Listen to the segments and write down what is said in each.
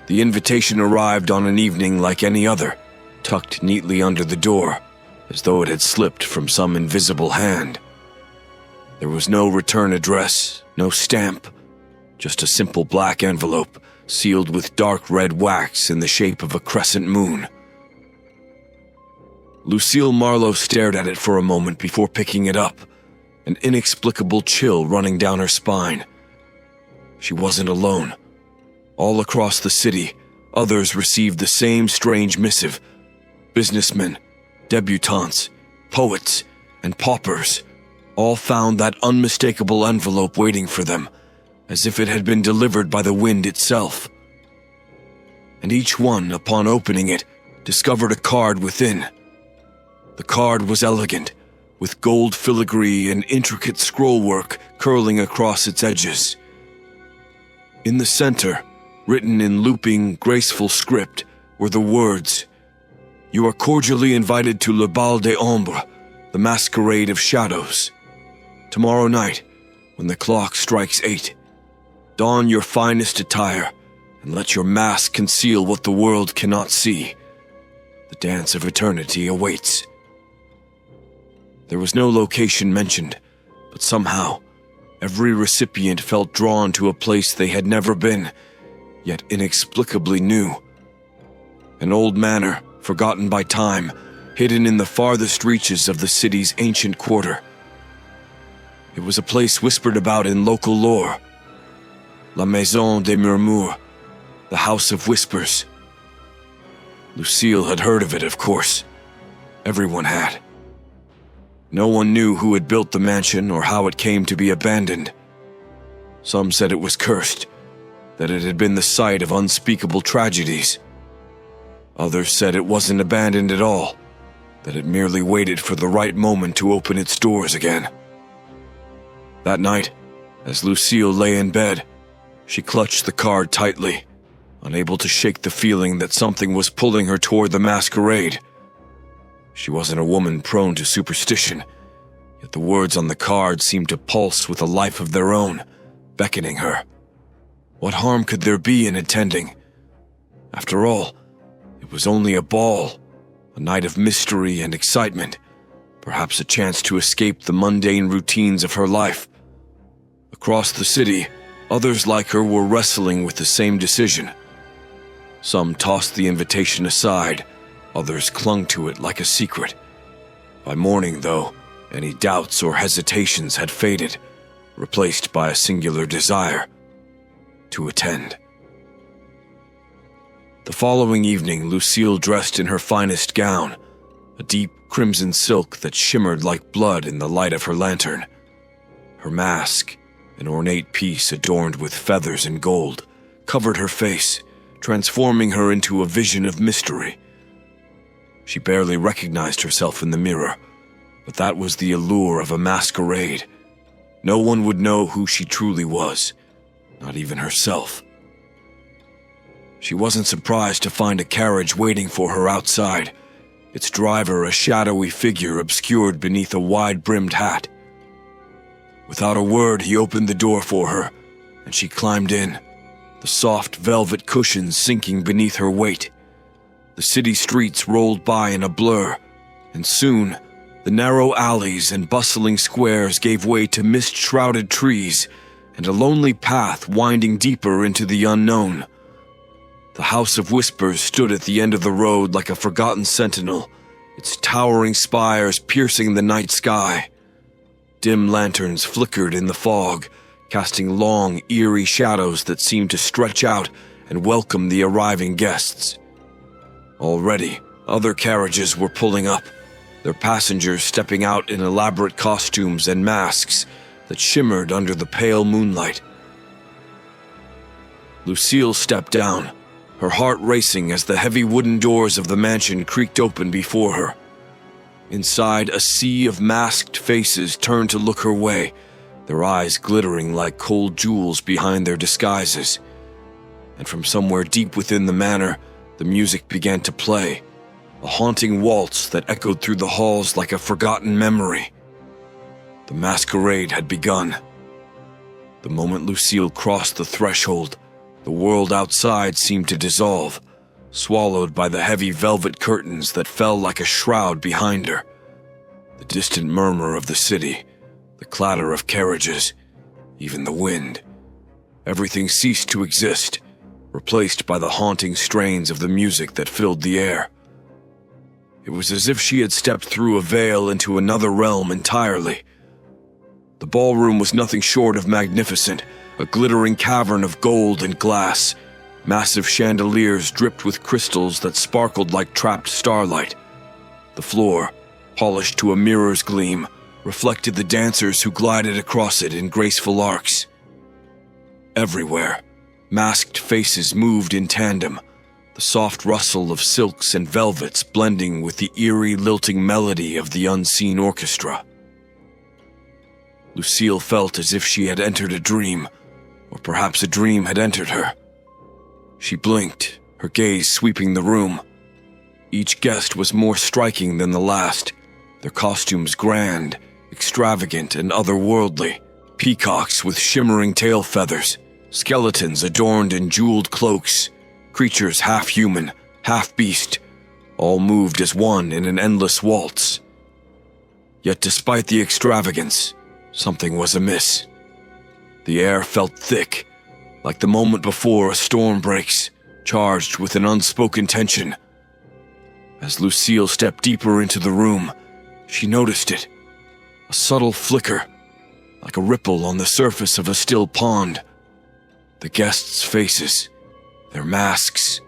The invitation arrived on an evening like any other, tucked neatly under the door, as though it had slipped from some invisible hand. There was no return address, no stamp, just a simple black envelope sealed with dark red wax in the shape of a crescent moon. Lucille Marlowe stared at it for a moment before picking it up, an inexplicable chill running down her spine. She wasn't alone. All across the city, others received the same strange missive. Businessmen, debutantes, poets, and paupers all found that unmistakable envelope waiting for them, as if it had been delivered by the wind itself. And each one, upon opening it, discovered a card within. The card was elegant, with gold filigree and intricate scrollwork curling across its edges. In the center, written in looping, graceful script, were the words, "You are cordially invited to Le Bal des Ombres, the Masquerade of Shadows. Tomorrow night, when the clock strikes 8, don your finest attire, and let your mask conceal what the world cannot see. The dance of eternity awaits." There was no location mentioned, but somehow, every recipient felt drawn to a place they had never been, yet inexplicably new. An old manor, forgotten by time, hidden in the farthest reaches of the city's ancient quarter. It was a place whispered about in local lore. La Maison des Murmures, the House of Whispers. Lucille had heard of it, of course. Everyone had. No one knew who had built the mansion or how it came to be abandoned. Some said it was cursed, that it had been the site of unspeakable tragedies. Others said it wasn't abandoned at all, that it merely waited for the right moment to open its doors again. That night, as Lucille lay in bed, she clutched the card tightly, unable to shake the feeling that something was pulling her toward the masquerade. She wasn't a woman prone to superstition, yet the words on the card seemed to pulse with a life of their own, beckoning her. What harm could there be in attending? After all, it was only a ball, a night of mystery and excitement, perhaps a chance to escape the mundane routines of her life. Across the city, others like her were wrestling with the same decision. Some tossed the invitation aside, others clung to it like a secret. By morning, though, any doubts or hesitations had faded, replaced by a singular desire to attend. The following evening, Lucille dressed in her finest gown, a deep crimson silk that shimmered like blood in the light of her lantern. Her mask, an ornate piece adorned with feathers and gold, covered her face, transforming her into a vision of mystery. She barely recognized herself in the mirror, but that was the allure of a masquerade. No one would know who she truly was, not even herself. She wasn't surprised to find a carriage waiting for her outside, its driver a shadowy figure obscured beneath a wide-brimmed hat. Without a word, he opened the door for her, and she climbed in, the soft velvet cushions sinking beneath her weight. The city streets rolled by in a blur, and soon, the narrow alleys and bustling squares gave way to mist-shrouded trees and a lonely path winding deeper into the unknown. The House of Whispers stood at the end of the road like a forgotten sentinel, its towering spires piercing the night sky. Dim lanterns flickered in the fog, casting long, eerie shadows that seemed to stretch out and welcome the arriving guests. Already, other carriages were pulling up, their passengers stepping out in elaborate costumes and masks that shimmered under the pale moonlight. Lucille stepped down, her heart racing as the heavy wooden doors of the mansion creaked open before her. Inside, a sea of masked faces turned to look her way, their eyes glittering like cold jewels behind their disguises. And from somewhere deep within the manor, the music began to play, a haunting waltz that echoed through the halls like a forgotten memory. The masquerade had begun. The moment Lucille crossed the threshold, The world outside seemed to dissolve, swallowed by the heavy velvet curtains that fell like a shroud behind her. The distant murmur of the city, the clatter of carriages, even the wind. Everything ceased to exist, replaced by the haunting strains of the music that filled the air. It was as if she had stepped through a veil into another realm entirely. The ballroom was nothing short of magnificent, a glittering cavern of gold and glass. Massive chandeliers dripped with crystals that sparkled like trapped starlight. The floor, polished to a mirror's gleam, reflected the dancers who glided across it in graceful arcs. Everywhere, masked faces moved in tandem, the soft rustle of silks and velvets blending with the eerie, lilting melody of the unseen orchestra. Lucille felt as if she had entered a dream, or perhaps a dream had entered her. She blinked, her gaze sweeping the room. Each guest was more striking than the last, their costumes grand, extravagant, and otherworldly. Peacocks with shimmering tail feathers, skeletons adorned in jeweled cloaks, creatures half human, half beast, all moved as one in an endless waltz. Yet despite the extravagance, something was amiss. The air felt thick, like the moment before a storm breaks, charged with an unspoken tension. As Lucille stepped deeper into the room, she noticed it. A subtle flicker, like a ripple on the surface of a still pond. The guests' faces, their masks,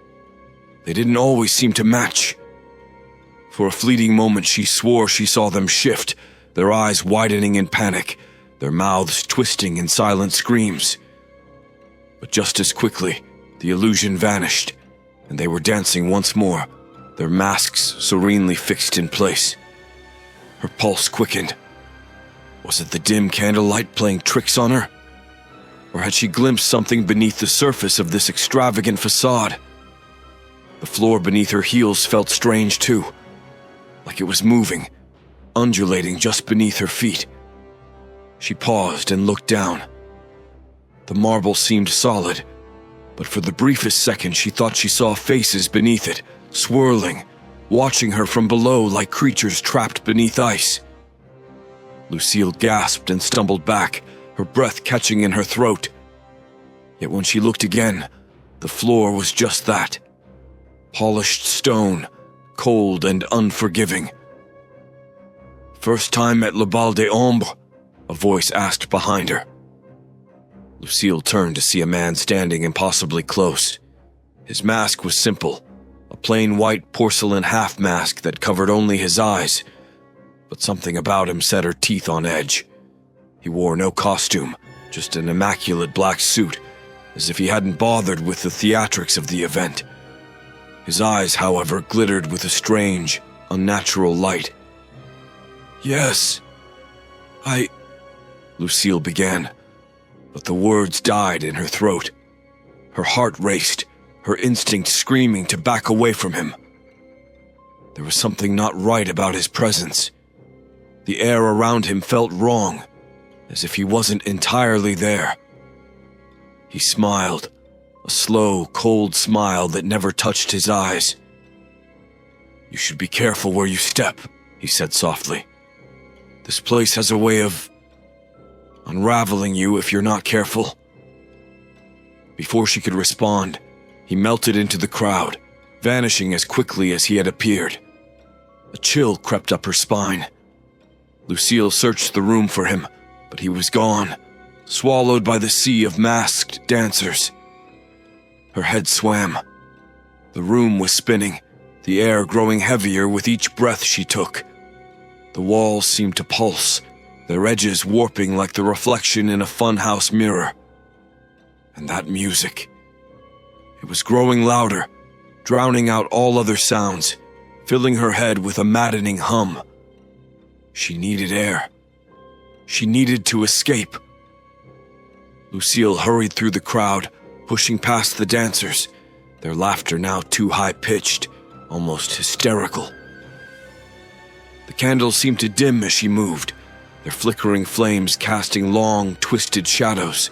they didn't always seem to match. For a fleeting moment she swore she saw them shift, their eyes widening in panic, their mouths twisting in silent screams. But just as quickly, the illusion vanished, and they were dancing once more, their masks serenely fixed in place. Her pulse quickened. Was it the dim candlelight playing tricks on her? Or had she glimpsed something beneath the surface of this extravagant facade? The floor beneath her heels felt strange too, like it was moving, undulating just beneath her feet. She paused and looked down. The marble seemed solid, but for the briefest second she thought she saw faces beneath it, swirling, watching her from below like creatures trapped beneath ice. Lucille gasped and stumbled back, her breath catching in her throat. Yet when she looked again, the floor was just that. Polished stone, cold and unforgiving. "First time at Le Bal des Ombres?" a voice asked behind her. Lucille turned to see a man standing impossibly close. His mask was simple, a plain white porcelain half-mask that covered only his eyes, but something about him set her teeth on edge. He wore no costume, just an immaculate black suit, as if he hadn't bothered with the theatrics of the event. His eyes, however, glittered with a strange, unnatural light. "Yes, Lucille began, but the words died in her throat. Her heart raced, her instinct screaming to back away from him. There was something not right about his presence. The air around him felt wrong, as if he wasn't entirely there. He smiled, a slow, cold smile that never touched his eyes. "You should be careful where you step," he said softly. "This place has a way of unraveling you if you're not careful." Before she could respond, he melted into the crowd, vanishing as quickly as he had appeared. A chill crept up her spine. Lucille searched the room for him, but he was gone, swallowed by the sea of masked dancers. Her head swam. The room was spinning, the air growing heavier with each breath she took. The walls seemed to pulse, their edges warping like the reflection in a funhouse mirror. And that music. It was growing louder, drowning out all other sounds, filling her head with a maddening hum. She needed air. She needed to escape. Lucille hurried through the crowd, pushing past the dancers, their laughter now too high-pitched, almost hysterical. The candles seemed to dim as she moved, their flickering flames casting long, twisted shadows.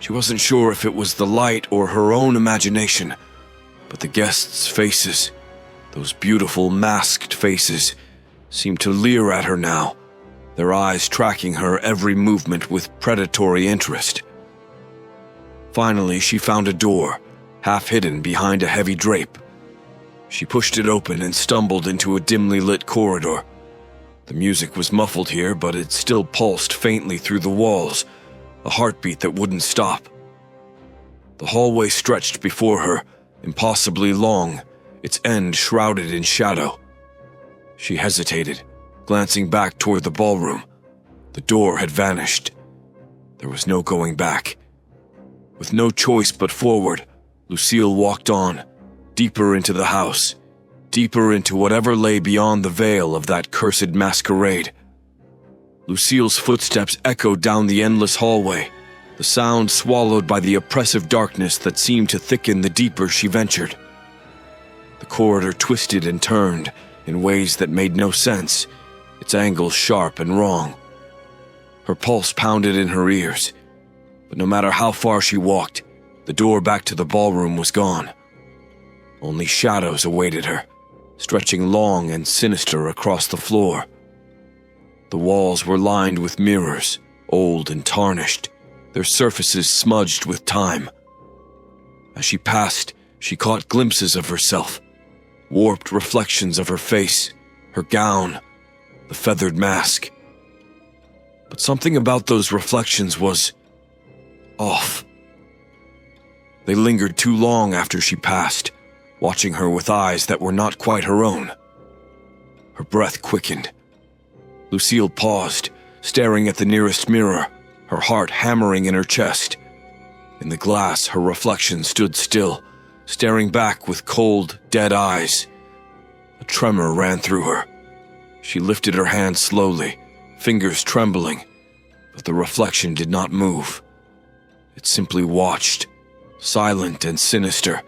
She wasn't sure if it was the light or her own imagination, but the guests' faces, those beautiful masked faces, seemed to leer at her now, their eyes tracking her every movement with predatory interest. Finally, she found a door, half hidden behind a heavy drape. She pushed it open and stumbled into a dimly lit corridor. The music was muffled here, but it still pulsed faintly through the walls, a heartbeat that wouldn't stop. The hallway stretched before her, impossibly long, its end shrouded in shadow. She hesitated, glancing back toward the ballroom. The door had vanished. There was no going back. With no choice but forward, Lucille walked on, deeper into the house, deeper into whatever lay beyond the veil of that cursed masquerade. Lucille's footsteps echoed down the endless hallway, the sound swallowed by the oppressive darkness that seemed to thicken the deeper she ventured. The corridor twisted and turned in ways that made no sense, its angles sharp and wrong. Her pulse pounded in her ears, but no matter how far she walked, the door back to the ballroom was gone. Only shadows awaited her, stretching long and sinister across the floor. The walls were lined with mirrors, old and tarnished, their surfaces smudged with time. As she passed, she caught glimpses of herself, warped reflections of her face, her gown, the feathered mask. But something about those reflections was off. They lingered too long after she passed, watching her with eyes that were not quite her own. Her breath quickened. Lucille paused, staring at the nearest mirror, her heart hammering in her chest. In the glass, her reflection stood still, staring back with cold, dead eyes. A tremor ran through her. She lifted her hand slowly, fingers trembling, but the reflection did not move. It simply watched, silent and sinister,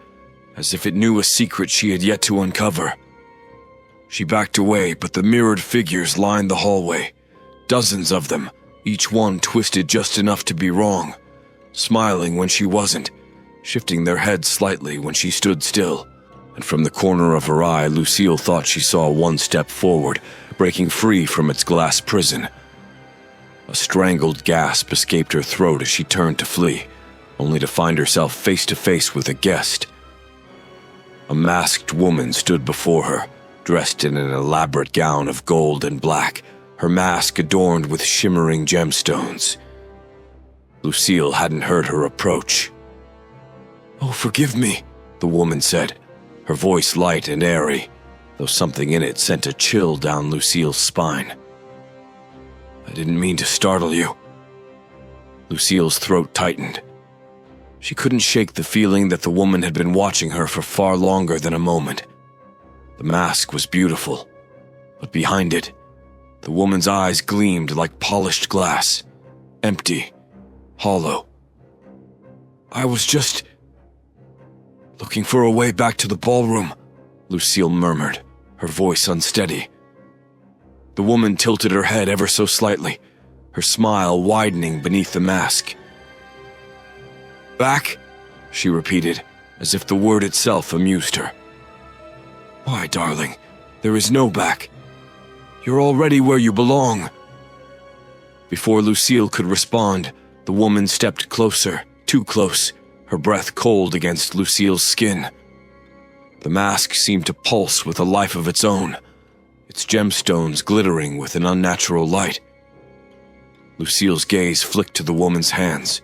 as if it knew a secret she had yet to uncover. She backed away, but the mirrored figures lined the hallway, dozens of them, each one twisted just enough to be wrong, smiling when she wasn't, shifting their heads slightly when she stood still. And from the corner of her eye, Lucille thought she saw one step forward, breaking free from its glass prison. A strangled gasp escaped her throat as she turned to flee, only to find herself face to face with a guest. A masked woman stood before her, dressed in an elaborate gown of gold and black, her mask adorned with shimmering gemstones. Lucille hadn't heard her approach. "Oh, forgive me," the woman said, her voice light and airy, though something in it sent a chill down Lucille's spine. "I didn't mean to startle you." Lucille's throat tightened. She couldn't shake the feeling that the woman had been watching her for far longer than a moment. The mask was beautiful, but behind it, the woman's eyes gleamed like polished glass, empty, hollow. "I was just looking for a way back to the ballroom," Lucille murmured, her voice unsteady. The woman tilted her head ever so slightly, her smile widening beneath the mask. "Back?" she repeated, as if the word itself amused her. "Why, darling, there is no back. You're already where you belong." Before Lucille could respond, the woman stepped closer, too close, her breath cold against Lucille's skin. The mask seemed to pulse with a life of its own, its gemstones glittering with an unnatural light. Lucille's gaze flicked to the woman's hands,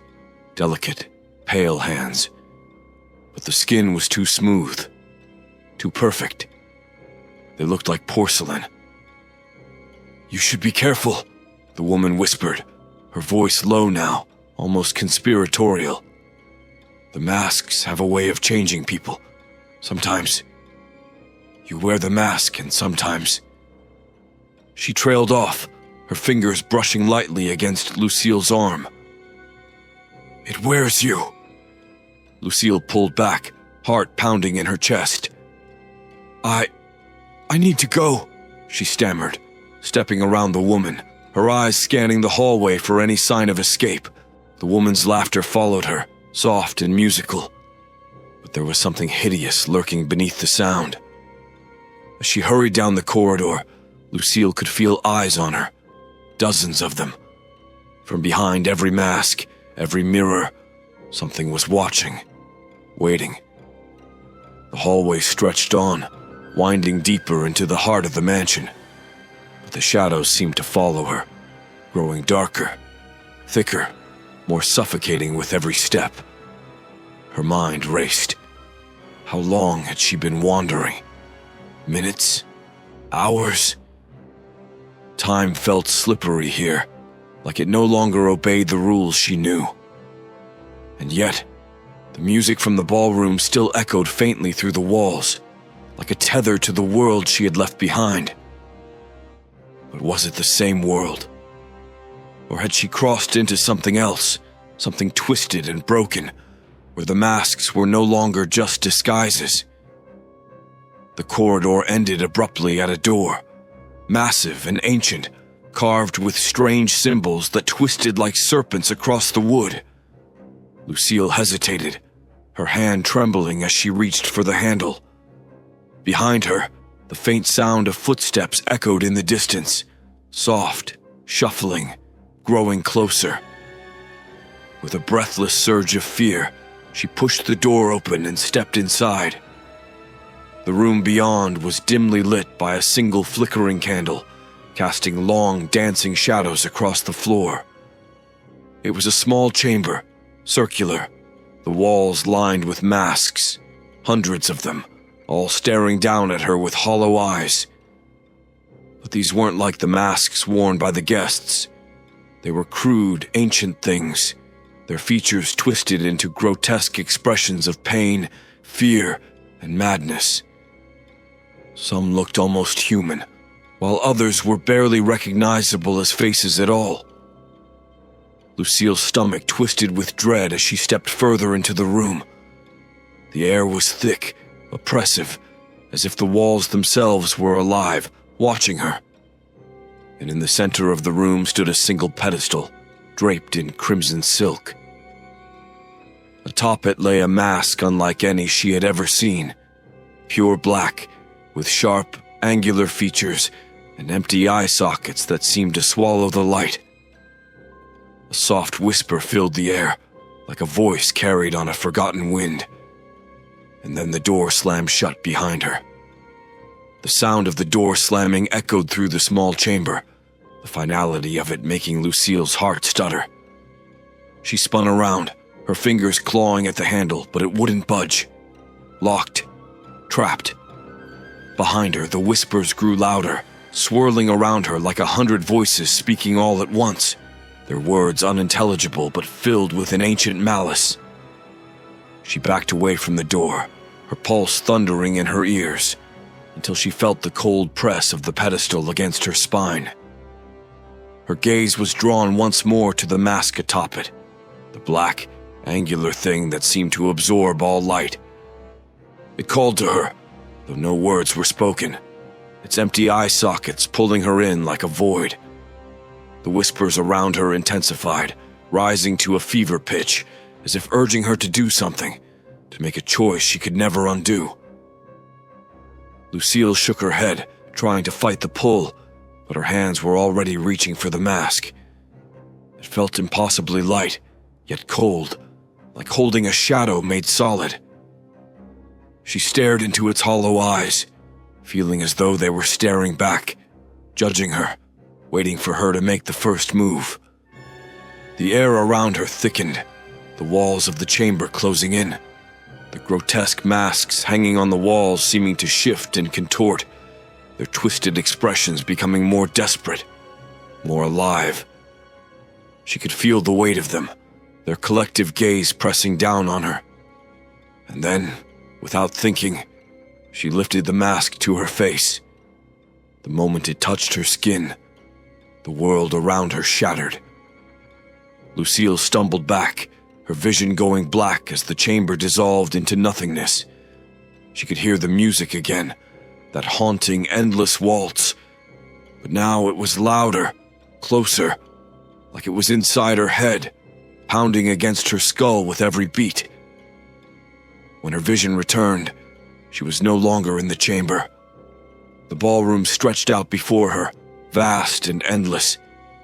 delicate, pale hands. But the skin was too smooth, too perfect. They looked like porcelain. "You should be careful," the woman whispered, her voice low now, almost conspiratorial. "The masks have a way of changing people. Sometimes you wear the mask, and sometimes..." She trailed off, her fingers brushing lightly against Lucille's arm. "It wears you." Lucille pulled back, heart pounding in her chest. I need to go," she stammered, stepping around the woman, her eyes scanning the hallway for any sign of escape. The woman's laughter followed her, soft and musical. But there was something hideous lurking beneath the sound. As she hurried down the corridor, Lucille could feel eyes on her, dozens of them. From behind every mask, every mirror, something was watching, waiting. The hallway stretched on, winding deeper into the heart of the mansion. But the shadows seemed to follow her, growing darker, thicker, more suffocating with every step. Her mind raced. How long had she been wandering? Minutes? Hours? Time felt slippery here, like it no longer obeyed the rules she knew. And yet, the music from the ballroom still echoed faintly through the walls, like a tether to the world she had left behind. But was it the same world? Or had she crossed into something else, something twisted and broken, where the masks were no longer just disguises? The corridor ended abruptly at a door, massive and ancient, carved with strange symbols that twisted like serpents across the wood. Lucille hesitated, her hand trembling as she reached for the handle. Behind her, the faint sound of footsteps echoed in the distance, soft, shuffling, growing closer. With a breathless surge of fear, she pushed the door open and stepped inside. The room beyond was dimly lit by a single flickering candle, casting long, dancing shadows across the floor. It was a small chamber, circular, the walls lined with masks, hundreds of them, all staring down at her with hollow eyes. But these weren't like the masks worn by the guests. They were crude, ancient things, their features twisted into grotesque expressions of pain, fear, and madness. Some looked almost human, while others were barely recognizable as faces at all. Lucille's stomach twisted with dread as she stepped further into the room. The air was thick, oppressive, as if the walls themselves were alive, watching her. And in the center of the room stood a single pedestal, draped in crimson silk. Atop it lay a mask unlike any she had ever seen, pure black, with sharp, angular features and empty eye sockets that seemed to swallow the light. A soft whisper filled the air, like a voice carried on a forgotten wind. And then the door slammed shut behind her. The sound of the door slamming echoed through the small chamber, the finality of it making Lucille's heart stutter. She spun around, her fingers clawing at the handle, but it wouldn't budge. Locked. Trapped. Behind her, the whispers grew louder, swirling around her like 100 voices speaking all at once, their words unintelligible but filled with an ancient malice. She backed away from the door, her pulse thundering in her ears, until she felt the cold press of the pedestal against her spine. Her gaze was drawn once more to the mask atop it, the black, angular thing that seemed to absorb all light. It called to her, though no words were spoken, its empty eye sockets pulling her in like a void. The whispers around her intensified, rising to a fever pitch, as if urging her to do something, to make a choice she could never undo. Lucille shook her head, trying to fight the pull, but her hands were already reaching for the mask. It felt impossibly light, yet cold, like holding a shadow made solid. She stared into its hollow eyes, feeling as though they were staring back, judging her, waiting for her to make the first move. The air around her thickened, the walls of the chamber closing in, the grotesque masks hanging on the walls seeming to shift and contort, their twisted expressions becoming more desperate, more alive. She could feel the weight of them, their collective gaze pressing down on her. And then, without thinking, she lifted the mask to her face. The moment it touched her skin, the world around her shattered. Lucille stumbled back, her vision going black as the chamber dissolved into nothingness. She could hear the music again, that haunting, endless waltz. But now it was louder, closer, like it was inside her head, pounding against her skull with every beat. When her vision returned, she was no longer in the chamber. The ballroom stretched out before her, vast and endless,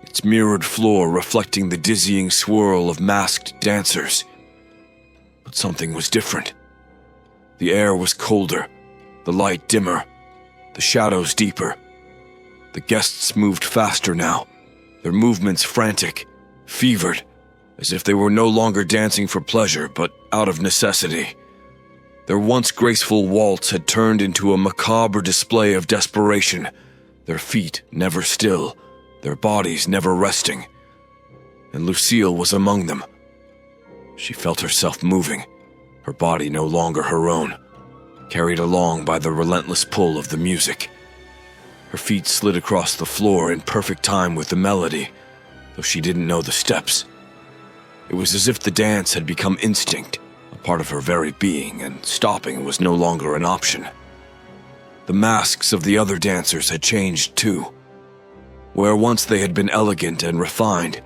its mirrored floor reflecting the dizzying swirl of masked dancers. But something was different. The air was colder, the light dimmer, the shadows deeper. The guests moved faster now, their movements frantic, fevered, as if they were no longer dancing for pleasure, but out of necessity. Their once graceful waltz had turned into a macabre display of desperation, their feet never still, their bodies never resting. And Lucille was among them. She felt herself moving, her body no longer her own, carried along by the relentless pull of the music. Her feet slid across the floor in perfect time with the melody, though she didn't know the steps. It was as if the dance had become instinct, a part of her very being, and stopping was no longer an option. The masks of the other dancers had changed too. Where once they had been elegant and refined,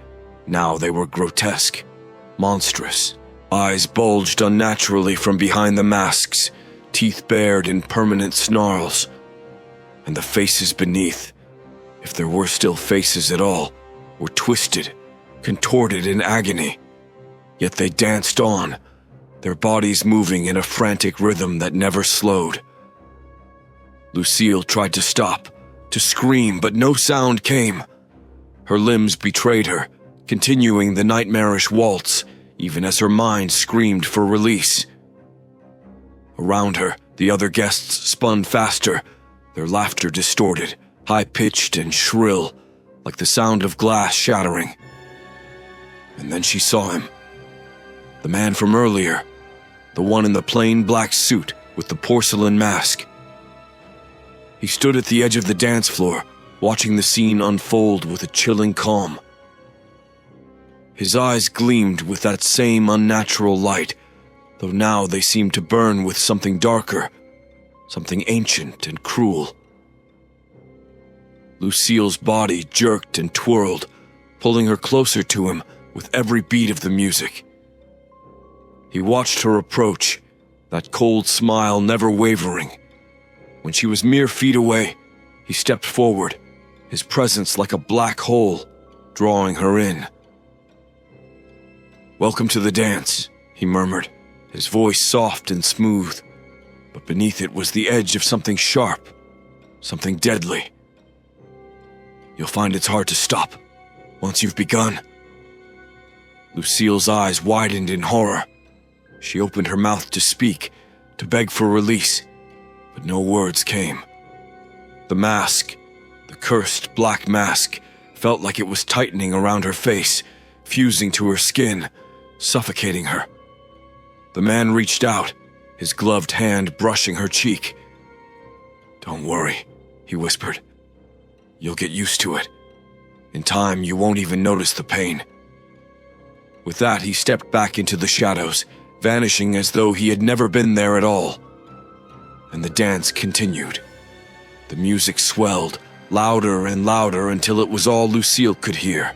now they were grotesque, monstrous. Eyes bulged unnaturally from behind the masks, teeth bared in permanent snarls. And the faces beneath, if there were still faces at all, were twisted, contorted in agony. Yet they danced on, their bodies moving in a frantic rhythm that never slowed. Lucille tried to stop, to scream, but no sound came. Her limbs betrayed her, continuing the nightmarish waltz, even as her mind screamed for release. Around her, the other guests spun faster, their laughter distorted, high-pitched and shrill, like the sound of glass shattering. And then she saw him. The man from earlier, the one in the plain black suit with the porcelain mask. He stood at the edge of the dance floor, watching the scene unfold with a chilling calm. His eyes gleamed with that same unnatural light, though now they seemed to burn with something darker, something ancient and cruel. Lucille's body jerked and twirled, pulling her closer to him with every beat of the music. He watched her approach, that cold smile never wavering. When she was mere feet away, he stepped forward, his presence like a black hole, drawing her in. "Welcome to the dance," he murmured, his voice soft and smooth, but beneath it was the edge of something sharp, something deadly. "You'll find it's hard to stop, once you've begun." Lucille's eyes widened in horror. She opened her mouth to speak, to beg for release, but no words came. The mask, the cursed black mask, felt like it was tightening around her face, fusing to her skin, suffocating her. The man reached out, his gloved hand brushing her cheek. "Don't worry," he whispered. "You'll get used to it. In time, you won't even notice the pain." With that, he stepped back into the shadows, vanishing as though he had never been there at all. And the dance continued. The music swelled, louder and louder until it was all Lucille could hear.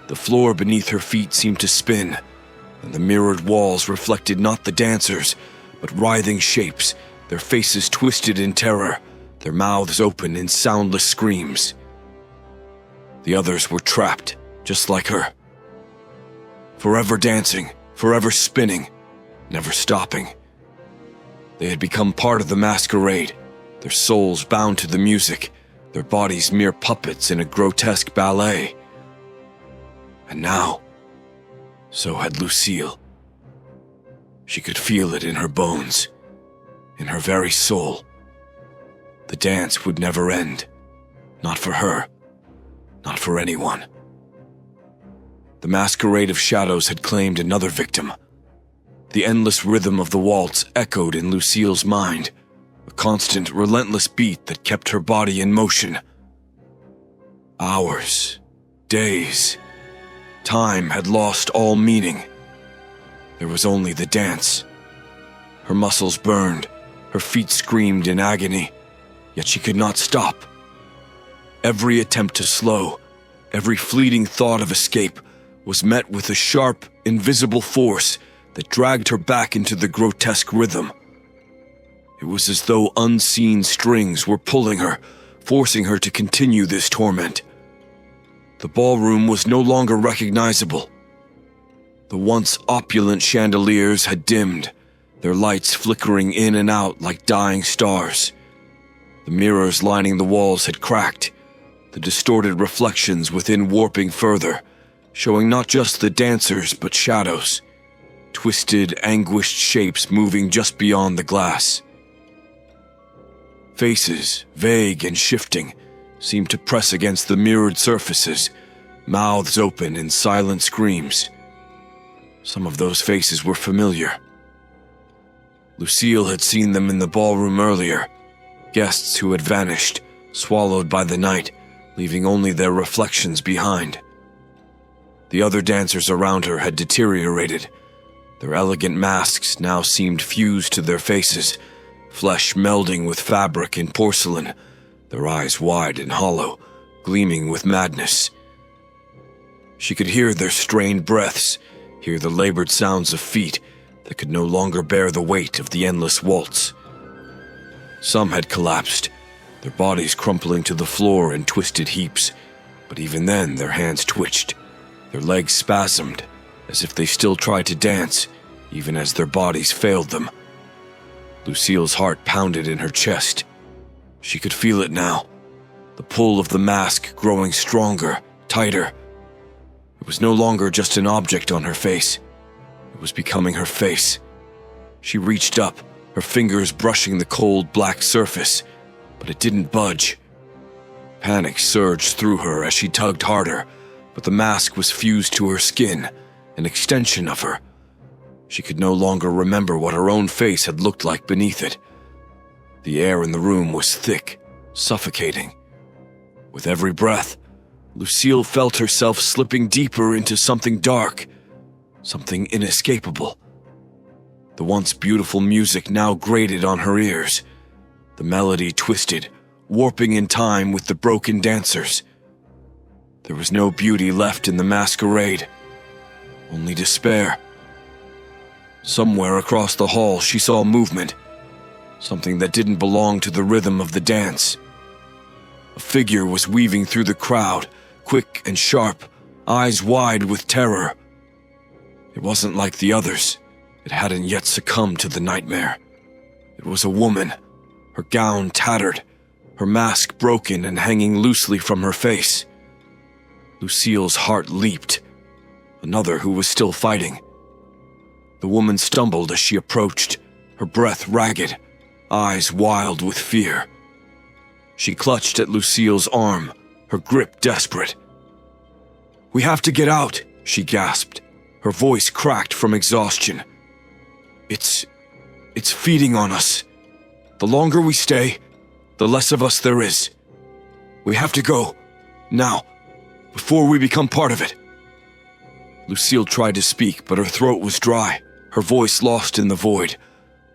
The floor beneath her feet seemed to spin, and the mirrored walls reflected not the dancers, but writhing shapes, their faces twisted in terror, their mouths open in soundless screams. The others were trapped, just like her. Forever dancing, forever spinning, never stopping. They had become part of the masquerade, their souls bound to the music, their bodies mere puppets in a grotesque ballet. And now, so had Lucille. She could feel it in her bones, in her very soul. The dance would never end. Not for her. Not for anyone. The masquerade of shadows had claimed another victim. The endless rhythm of the waltz echoed in Lucille's mind, a constant, relentless beat that kept her body in motion. Hours, days, time had lost all meaning. There was only the dance. Her muscles burned, her feet screamed in agony, yet she could not stop. Every attempt to slow, every fleeting thought of escape was met with a sharp, invisible force that dragged her back into the grotesque rhythm. It was as though unseen strings were pulling her, forcing her to continue this torment. The ballroom was no longer recognizable. The once opulent chandeliers had dimmed, their lights flickering in and out like dying stars. The mirrors lining the walls had cracked, the distorted reflections within warping further, showing not just the dancers but shadows, twisted, anguished shapes moving just beyond the glass. Faces, vague and shifting, seemed to press against the mirrored surfaces, mouths open in silent screams. Some of those faces were familiar. Lucille had seen them in the ballroom earlier, guests who had vanished, swallowed by the night, leaving only their reflections behind. The other dancers around her had deteriorated. Their elegant masks now seemed fused to their faces, flesh melding with fabric and porcelain, their eyes wide and hollow, gleaming with madness. She could hear their strained breaths, hear the labored sounds of feet that could no longer bear the weight of the endless waltz. Some had collapsed, their bodies crumpling to the floor in twisted heaps, but even then their hands twitched, their legs spasmed, as if they still tried to dance, even as their bodies failed them. Lucille's heart pounded in her chest. She could feel it now, the pull of the mask growing stronger, tighter. It was no longer just an object on her face. It was becoming her face. She reached up, her fingers brushing the cold black surface, but it didn't budge. Panic surged through her as she tugged harder, but the mask was fused to her skin, an extension of her. She could no longer remember what her own face had looked like beneath it. The air in the room was thick, suffocating. With every breath, Lucille felt herself slipping deeper into something dark, something inescapable. The once beautiful music now grated on her ears. The melody twisted, warping in time with the broken dancers. There was no beauty left in the masquerade, only despair. Somewhere across the hall she saw movement, something that didn't belong to the rhythm of the dance. A figure was weaving through the crowd, quick and sharp, eyes wide with terror. It wasn't like the others. It hadn't yet succumbed to the nightmare. It was a woman, her gown tattered, her mask broken and hanging loosely from her face. Lucille's heart leaped. Another who was still fighting. The woman stumbled as she approached, her breath ragged, eyes wild with fear. She clutched at Lucille's arm, her grip desperate. "We have to get out," she gasped, her voice cracked from exhaustion. It's feeding on us. The longer we stay, the less of us there is. We have to go, now, before we become part of it." Lucille tried to speak, but her throat was dry, her voice lost in the void.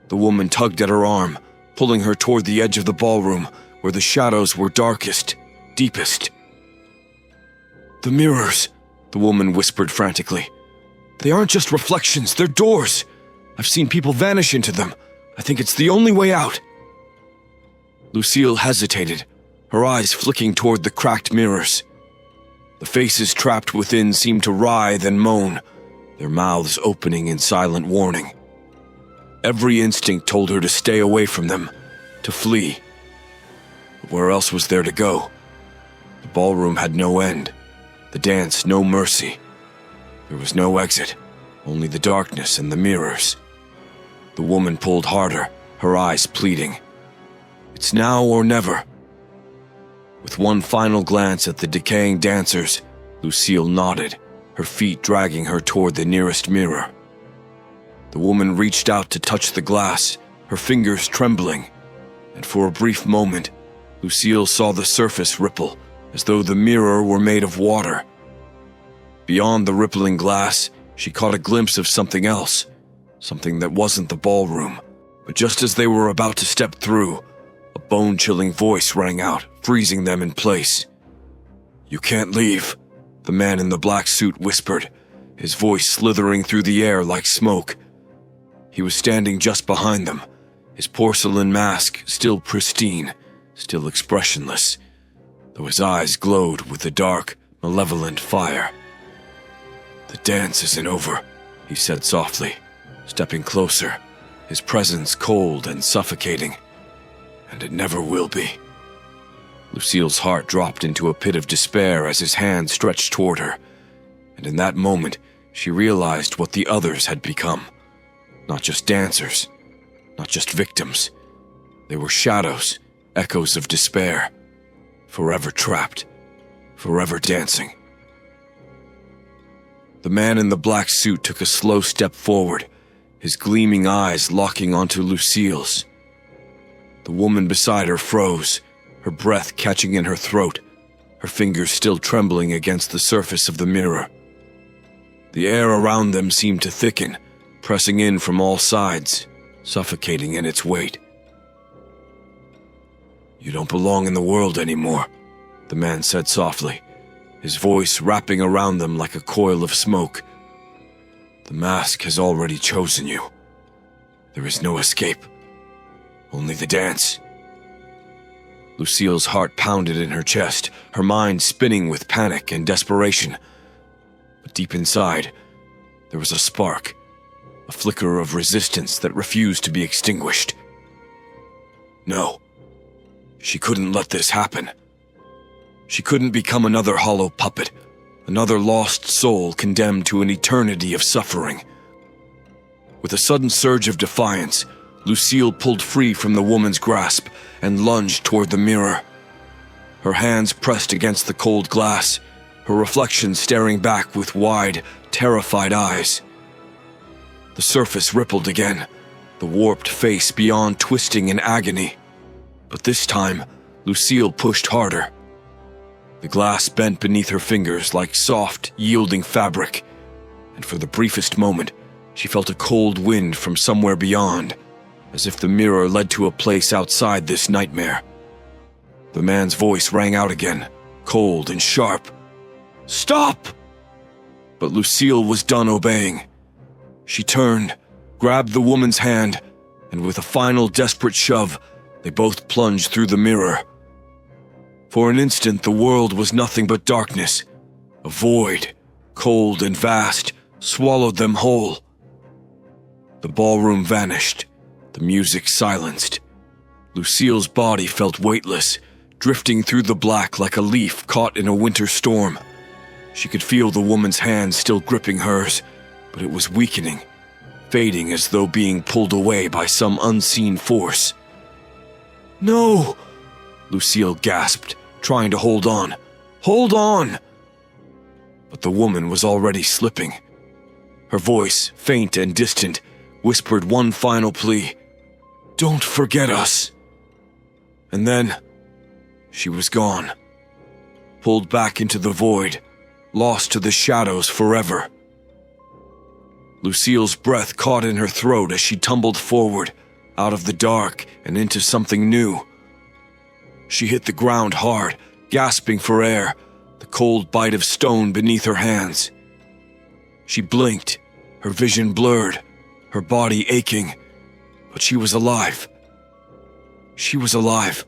The woman tugged at her arm, pulling her toward the edge of the ballroom, where the shadows were darkest, deepest. "The mirrors," the woman whispered frantically. "They aren't just reflections, they're doors. I've seen people vanish into them. I think it's the only way out." Lucille hesitated, her eyes flicking toward the cracked mirrors. The faces trapped within seemed to writhe and moan, their mouths opening in silent warning. Every instinct told her to stay away from them, to flee. But where else was there to go? The ballroom had no end, the dance no mercy. There was no exit, only the darkness and the mirrors. The woman pulled harder, her eyes pleading. It's now or never. With one final glance at the decaying dancers, Lucille nodded, her feet dragging her toward the nearest mirror. The woman reached out to touch the glass, her fingers trembling, and for a brief moment, Lucille saw the surface ripple, as though the mirror were made of water. Beyond the rippling glass, she caught a glimpse of something else, something that wasn't the ballroom. But just as they were about to step through, a bone-chilling voice rang out, freezing them in place. "You can't leave," the man in the black suit whispered, his voice slithering through the air like smoke. He was standing just behind them, his porcelain mask still pristine, still expressionless, though his eyes glowed with a dark, malevolent fire. "The dance isn't over," he said softly, stepping closer, his presence cold and suffocating. "And it never will be." Lucille's heart dropped into a pit of despair as his hand stretched toward her, and in that moment, she realized what the others had become. Not just dancers, not just victims. They were shadows, echoes of despair, forever trapped, forever dancing. The man in the black suit took a slow step forward, his gleaming eyes locking onto Lucille's. The woman beside her froze, her breath catching in her throat, her fingers still trembling against the surface of the mirror. The air around them seemed to thicken, pressing in from all sides, suffocating in its weight. "You don't belong in the world anymore," the man said softly, his voice wrapping around them like a coil of smoke. "The mask has already chosen you. There is no escape. Only the dance." Lucille's heart pounded in her chest, her mind spinning with panic and desperation. But deep inside, there was a spark, a flicker of resistance that refused to be extinguished. No, she couldn't let this happen. She couldn't become another hollow puppet, another lost soul condemned to an eternity of suffering. With a sudden surge of defiance, Lucille pulled free from the woman's grasp and lunged toward the mirror. Her hands pressed against the cold glass, her reflection staring back with wide, terrified eyes. The surface rippled again, the warped face beyond twisting in agony. But this time, Lucille pushed harder. The glass bent beneath her fingers like soft, yielding fabric, and for the briefest moment, she felt a cold wind from somewhere beyond, as if the mirror led to a place outside this nightmare. The man's voice rang out again, cold and sharp. "Stop!" But Lucille was done obeying. She turned, grabbed the woman's hand, and with a final desperate shove, they both plunged through the mirror. For an instant, the world was nothing but darkness. A void, cold and vast, swallowed them whole. The ballroom vanished, the music silenced. Lucille's body felt weightless, drifting through the black like a leaf caught in a winter storm. She could feel the woman's hand still gripping hers, but it was weakening, fading as though being pulled away by some unseen force. "No!" Lucille gasped, trying to hold on. "Hold on!" But the woman was already slipping. Her voice, faint and distant, whispered one final plea. "Don't forget us." And then, she was gone, pulled back into the void, lost to the shadows forever. Lucille's breath caught in her throat as she tumbled forward, out of the dark and into something new. She hit the ground hard, gasping for air, the cold bite of stone beneath her hands. She blinked, her vision blurred, her body aching, but she was alive. She was alive.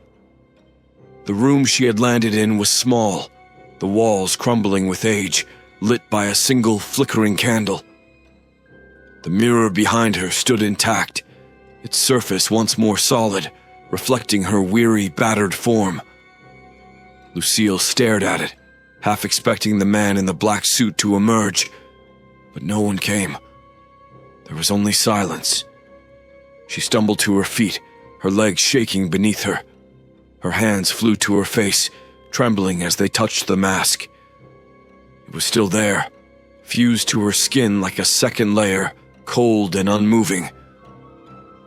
The room she had landed in was small, the walls crumbling with age, lit by a single flickering candle. The mirror behind her stood intact, its surface once more solid, reflecting her weary, battered form. Lucille stared at it, half expecting the man in the black suit to emerge, but no one came. There was only silence. She stumbled to her feet, her legs shaking beneath her. Her hands flew to her face, trembling as they touched the mask. It was still there, fused to her skin like a second layer, cold and unmoving.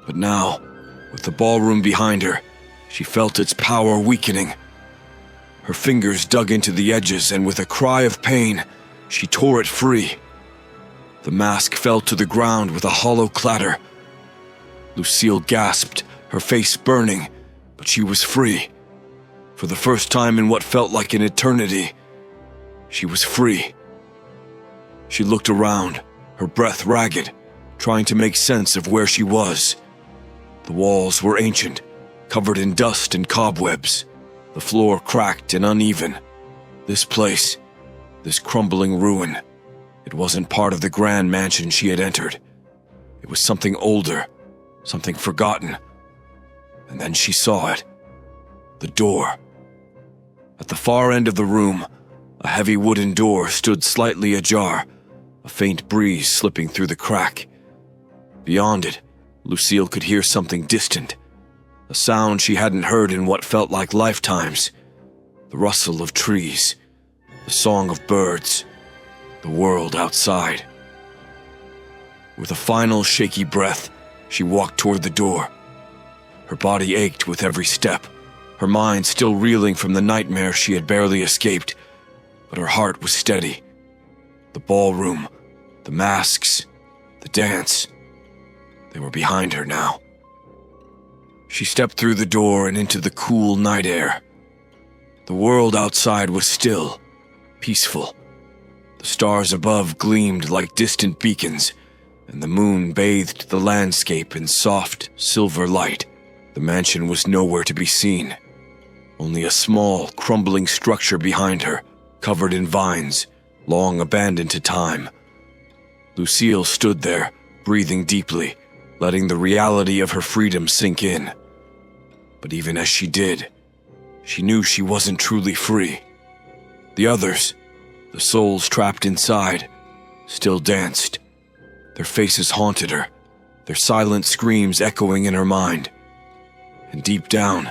But now, with the ballroom behind her, she felt its power weakening. Her fingers dug into the edges, and with a cry of pain, she tore it free. The mask fell to the ground with a hollow clatter. Lucille gasped, her face burning, but she was free. For the first time in what felt like an eternity, she was free. She looked around, her breath ragged, trying to make sense of where she was. The walls were ancient, covered in dust and cobwebs. The floor cracked and uneven. This place, this crumbling ruin, it wasn't part of the grand mansion she had entered. It was something older, something forgotten. And then she saw it. The door. At the far end of the room, a heavy wooden door stood slightly ajar, a faint breeze slipping through the crack. Beyond it, Lucille could hear something distant, a sound she hadn't heard in what felt like lifetimes. The rustle of trees, the song of birds, the world outside. With a final shaky breath, she walked toward the door. Her body ached with every step, her mind still reeling from the nightmare she had barely escaped, but her heart was steady. The ballroom, the masks, the dance, they were behind her now. She stepped through the door and into the cool night air. The world outside was still, peaceful. The stars above gleamed like distant beacons, and the moon bathed the landscape in soft, silver light. The mansion was nowhere to be seen. Only a small, crumbling structure behind her, covered in vines, long abandoned to time. Lucille stood there, breathing deeply, letting the reality of her freedom sink in. But even as she did, she knew she wasn't truly free. The others, the souls trapped inside, still danced. Their faces haunted her, their silent screams echoing in her mind. And deep down,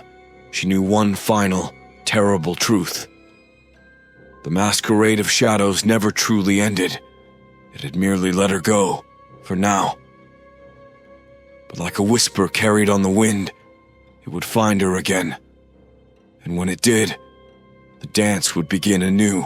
she knew one final, terrible truth. The masquerade of shadows never truly ended. It had merely let her go, for now. But like a whisper carried on the wind, it would find her again. And when it did, the dance would begin anew.